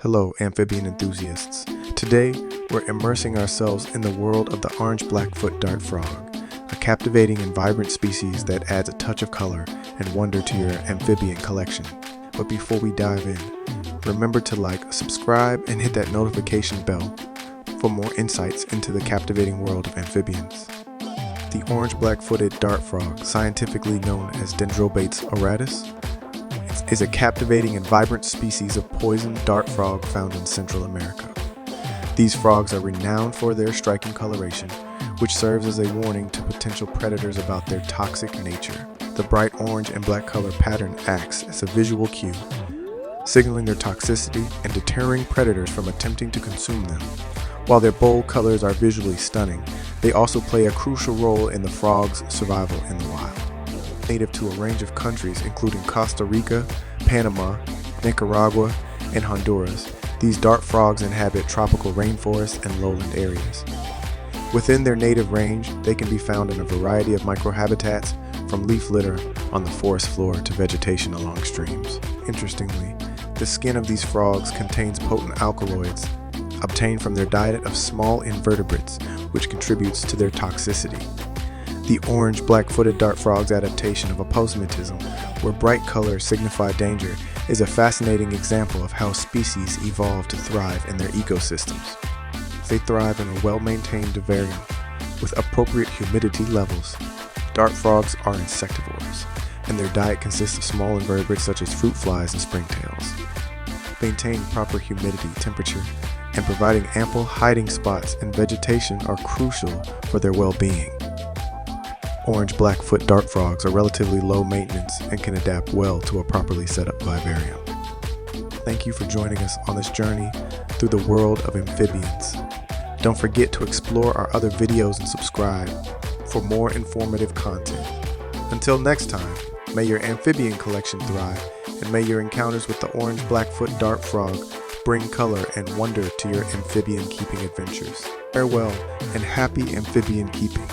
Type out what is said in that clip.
Hello, amphibian enthusiasts. Today, we're immersing ourselves in the world of the orange blackfoot dart frog, a captivating and vibrant species that adds a touch of color and wonder to your amphibian collection. But before we dive in, remember to like, subscribe, and hit that notification bell for more insights into the captivating world of amphibians. The orange black-footed dart frog, scientifically known as Dendrobates auratus, is a captivating and vibrant species of poison dart frog found in Central America. These frogs are renowned for their striking coloration, which serves as a warning to potential predators about their toxic nature. The bright orange and black color pattern acts as a visual cue, signaling their toxicity and deterring predators from attempting to consume them. While their bold colors are visually stunning, they also play a crucial role in the frog's survival in the wild. Native to a range of countries including Costa Rica, Panama, Nicaragua, and Honduras, these dart frogs inhabit tropical rainforests and lowland areas. Within their native range, they can be found in a variety of microhabitats, from leaf litter on the forest floor to vegetation along streams. Interestingly, the skin of these frogs contains potent alkaloids obtained from their diet of small invertebrates, which contributes to their toxicity. The orange black-footed dart frog's adaptation of aposematism, where bright colors signify danger, is a fascinating example of how species evolve to thrive in their ecosystems. They thrive in a well-maintained vivarium with appropriate humidity levels. Dart frogs are insectivorous, and their diet consists of small invertebrates such as fruit flies and springtails. Maintaining proper humidity, temperature, and providing ample hiding spots and vegetation are crucial for their well-being. Orange blackfoot dart frogs are relatively low maintenance and can adapt well to a properly set up vivarium. Thank you for joining us on this journey through the world of amphibians. Don't forget to explore our other videos and subscribe for more informative content. Until next time, may your amphibian collection thrive, and may your encounters with the orange blackfoot dart frog bring color and wonder to your amphibian keeping adventures. Farewell and happy amphibian keeping.